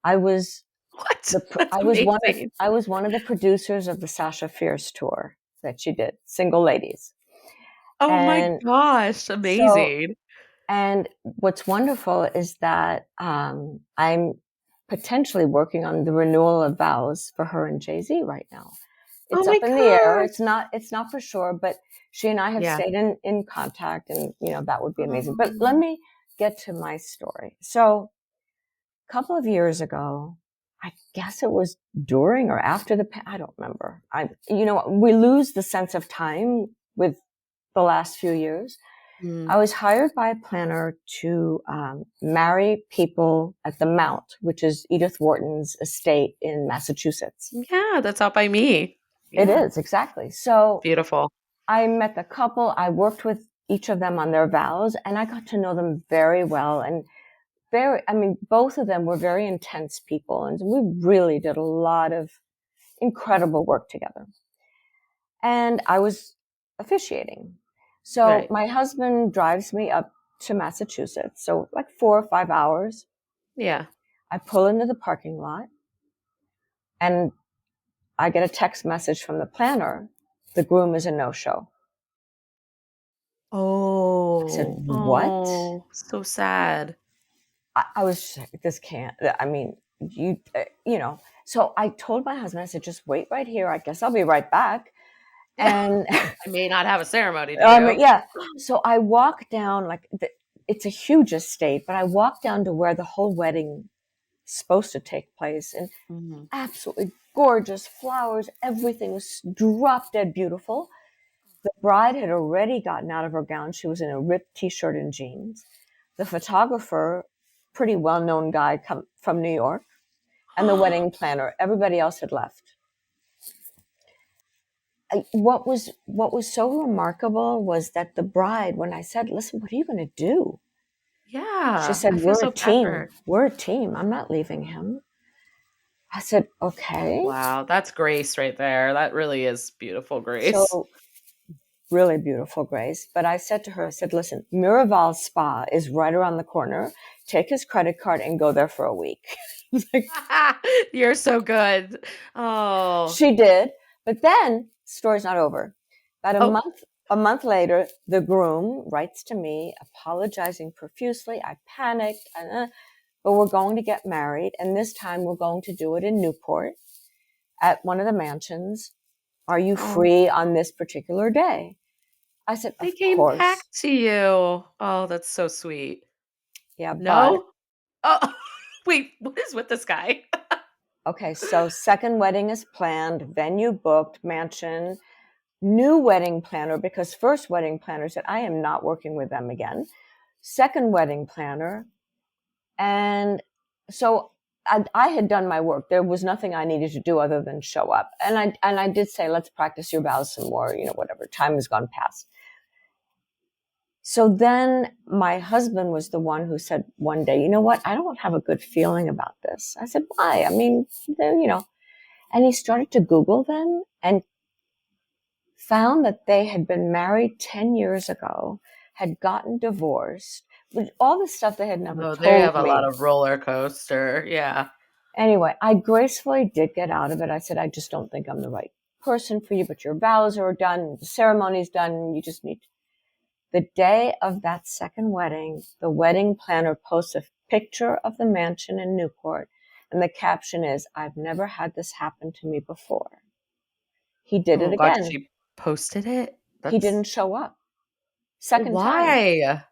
I was What? That's amazing. I was one of the producers of the Sasha Fierce tour that she did, Single Ladies. Oh my And gosh. so Amazing. and what's wonderful is that I'm potentially working on the renewal of vows for her and Jay-Z right now. Oh It's my up in the air. gosh. It's not for sure, but she and I have Yeah. stayed in contact, and that would be amazing. But let Oh, me get to my story. So a couple of years ago, I guess it was during or after I don't remember. We lose the sense of time with the last few years. mm. I was hired by a planner to marry people at the Mount, which is Edith Wharton's estate in Massachusetts. Yeah, that's out by me. It Yeah. is, exactly. So Beautiful. I met the couple. I worked with each of them on their vows, and I got to know them very well. And both of them were very intense people, and we really did a lot of incredible work together. And I was officiating. So Right. my husband drives me up to Massachusetts, so like 4 or 5 hours. Yeah. I pull into the parking lot, and I get a text message from the planner. The groom is a no-show. I said, Oh, what? oh, so sad. I was just like, this can't, I mean, So I told my husband, I said, just wait right here. I guess I'll be right back. Yeah. And I may not have a ceremony to do. yeah. So I walk down, it's a huge estate, but I walk down to where the whole wedding is supposed to take place, and Mhm. absolutely gorgeous flowers. Everything was drop dead beautiful. The bride had already gotten out of her gown. She was in a ripped t-shirt and jeans. The photographer, pretty well-known guy from New York, and the wedding planner, everybody else had left. What was so remarkable was that the bride, when I said, listen, what are you going to do? She Yeah, said, I feel we're a so bad for team. her. We're a team. I'm not leaving him. I said, okay. Wow, that's grace right there. That really is beautiful grace. So really beautiful, Grace. But I said to her, I said, listen, Miraval Spa is right around the corner. Take his credit card and go there for a week. Like, You're so good. Oh. she did. But then, story's not over. About Oh. a month later, the groom writes to me, apologizing profusely. I panicked, but we're going to get married, and this time we're going to do it in Newport at one of the mansions. Are you Oh. free on this particular day? I said, They of came back course. to you. Oh, that's so sweet. Yeah, but No? Oh, wait, what is with this guy? okay, so second wedding is planned, venue booked, mansion, new wedding planner, because first wedding planner said, I am not working with them again. Second wedding planner. And so I had done my work. There was nothing I needed to do other than show up. And I did say, let's practice your vows some more, whatever. Time has gone past. So then my husband was the one who said one day, you know what? I don't have a good feeling about this. I said, why? I mean, and he started to Google them and found that they had been married 10 years ago, had gotten divorced, with all the stuff they had never No, they told have a lot me. of roller coaster. Yeah. Anyway, I gracefully did get out of it. I said, I just don't think I'm the right person for you, but your vows are done, the ceremony's done, you just need. The day of that second wedding, the wedding planner posts a picture of the mansion in Newport, And the caption is, "I've never had this happen to me before." He did it Oh God, again. she posted it? He That's didn't show up. Second time. why.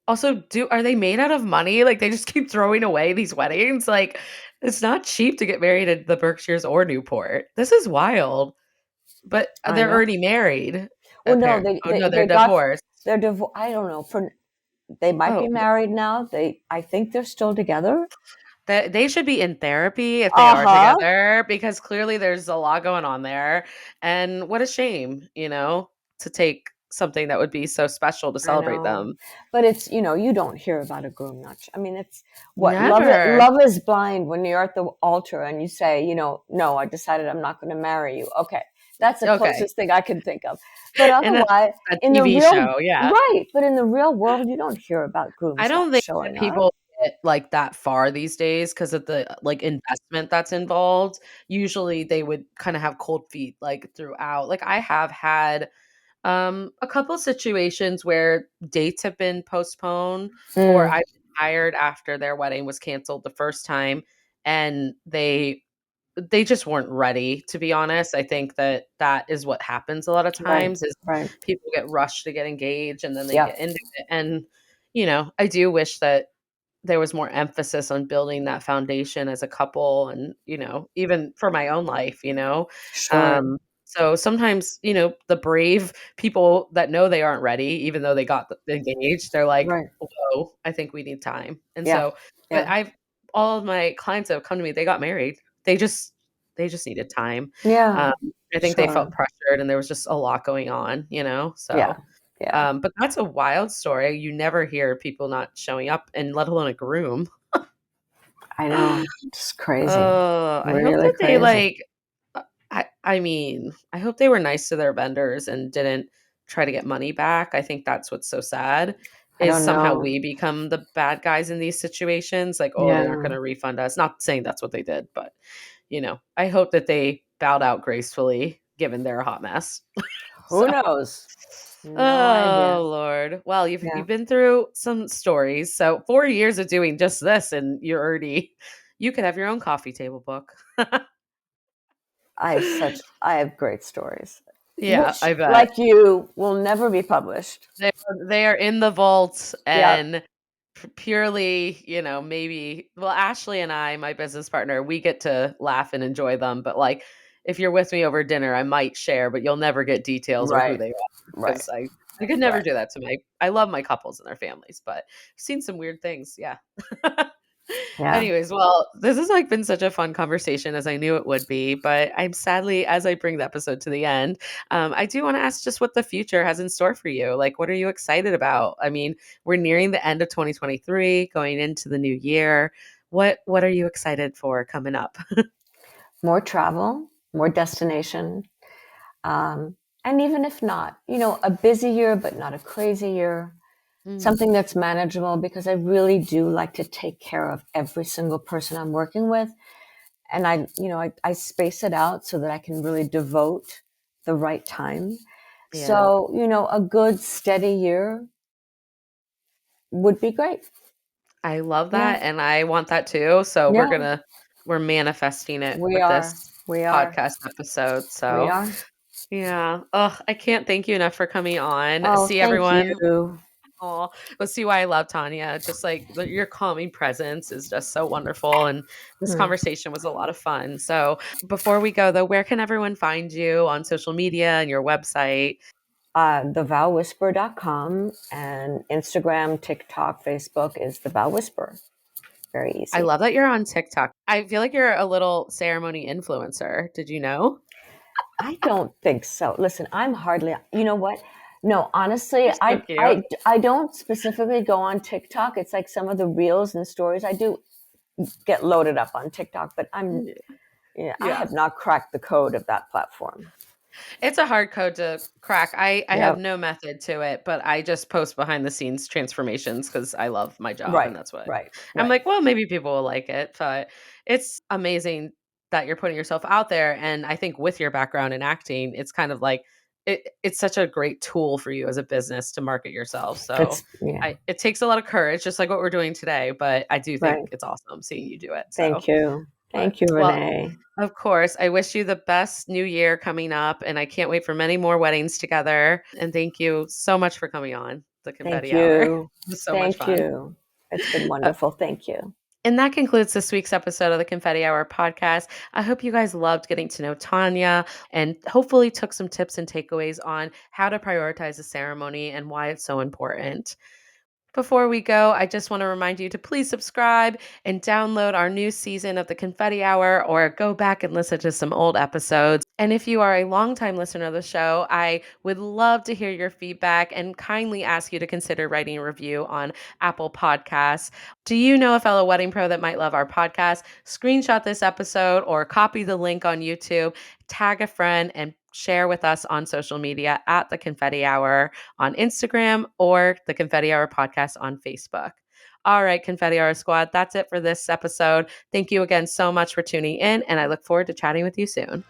Also, are they made out of money? Like, they just keep throwing away these weddings? Like, it's not cheap to get married at the Berkshires or Newport. This is wild. But I they're know. already married, Well, no, Oh, no, they're they got divorced. their divorce. I don't know. They might be Oh, married now. I think they're still together. they should be in therapy if they Uh are huh. together because clearly there's a lot going on there. And what a shame, to take something that would be so special to I celebrate know, them. but it's, you don't hear about a groom not. I mean, it's what love. Never. Love is blind when you're at the altar and you say, no, I decided I'm not going to marry you. Okay, that's the Okay. closest thing I can think of. But And that's otherwise, a in the TV real show, yeah. right, but in the real world, you don't hear about I grooms not don't think that showing up. people get, like, that far these days because of the, like, investment that's involved. Usually, they would kinda have cold feet, like, throughout. Like, I have had, a couple situations where dates have been postponed, or Mm, I've been hired after their wedding was canceled the first time, and they just weren't ready, to be honest. I think that that is what happens a lot of right, times is right. people get rushed to get engaged, and then they get Yep, into it, and, I do wish that there was more emphasis on building that foundation as a couple and, even for my own life, sure. so sometimes, the brave people that know they aren't ready, even though they got engaged, they're like, Right. "Whoa, I think we need time." And Yeah, so, but yeah, all of my clients that have come to me, they got married. They just they just needed time. yeah. Um, I think they Sure. felt pressured and there was just a lot going on. Yeah, So, yeah. but that's a wild story. You never hear people not showing up and let alone a groom. I know. Just crazy. Oh, I hope Really that they crazy. like I mean, I hope they were nice to their vendors and didn't try to get money back. I think that's what's so sad I is don't somehow know. we become the bad guys in these situations. Like, oh, they aren't Yeah. going to refund us. Not saying that's what they did, but I hope that they bowed out gracefully given they're a hot mess. So, Who knows? No idea. oh Lord. Well, Yeah. you've been through some stories. So 4 years of doing just this and you could have your own coffee table book. I have great stories, Yeah, which, I bet. like you, will never be published. They are in the vault Yep. and purely, maybe Ashley and I, my business partner, we get to laugh and enjoy them, but like if you're with me over dinner, I might share, but you'll never get details or who Right. they are Right. because I could never Right. do that to I love my couples and their families, but I've seen some weird things. Yeah. Yeah. Anyways, well, this has like been such a fun conversation as I knew it would be, but I'm sadly, as I bring the episode to the end, I do want to ask just what the future has in store for you. Like, what are you excited about? I mean, we're nearing the end of 2023, going into the new year. What are you excited for coming up? More travel, more destination. Um, and even if not, a busy year, but not a crazy year. Mm, Something that's manageable because I really do like to take care of every single person I'm working with. And I space it out so that I can really devote the right time. yeah, So, a good steady year would be great. I love Yeah, that, and I want that too. So yeah, we're manifesting it we with are. this We are. podcast episode. We So are. yeah, oh, I can't thank you enough for coming on. Oh, See thank everyone. you. Oh, let's see why I love Tanya. Just like your calming presence is just so wonderful. And this Hmm. conversation was a lot of fun. So before we go, though, where can everyone find you on social media and your website? TheVowWhisper.com and Instagram, TikTok, Facebook is The Vow Whisper. Very I easy. love that you're on TikTok. I feel like you're a little ceremony influencer. Did you know? I don't think so. Listen, I'm hardly, you know what? No, honestly, You're so cute. I don't specifically go on TikTok. It's like some of the reels and stories I do get loaded up on TikTok, but I Yeah. have not cracked the code of that platform. It's a hard code to crack. I have Yep. no method to it, but I just post behind the scenes transformations because I love my job and Right. that's what Right. I'm Right. like, well, maybe people will like it. But it's amazing that you're putting yourself out there. And I think with your background in acting, it's kind of like it's such a great tool for you as a business to market yourself. So Yeah. it takes a lot of courage, just like what we're doing today. But I do think Right. it's awesome seeing you do it. So Thank you. But, Thank you, well, Renee. of course, I wish you the best new year coming up, and I can't wait for many more weddings together. And thank you so much for coming on the Thank Confetti Hour. It you. was so much Thank fun. you. It's been Uh, wonderful. Thank you. and that concludes this week's episode of the Confetti Hour podcast. I hope you guys loved getting to know Tanya and hopefully took some tips and takeaways on how to prioritize a ceremony and why it's so important. Before we go, I just want to remind you to please subscribe and download our new season of the Confetti Hour or go back and listen to some old episodes. And if you are a longtime listener of the show, I would love to hear your feedback and kindly ask you to consider writing a review on Apple Podcasts. Do you know a fellow wedding pro that might love our podcast? Screenshot this episode or copy the link on YouTube, tag a friend, and share with us on social media at the Confetti Hour on Instagram or the Confetti Hour podcast on Facebook. All right, Confetti Hour Squad, that's it for this episode. Thank you again so much for tuning in, and I look forward to chatting with you soon.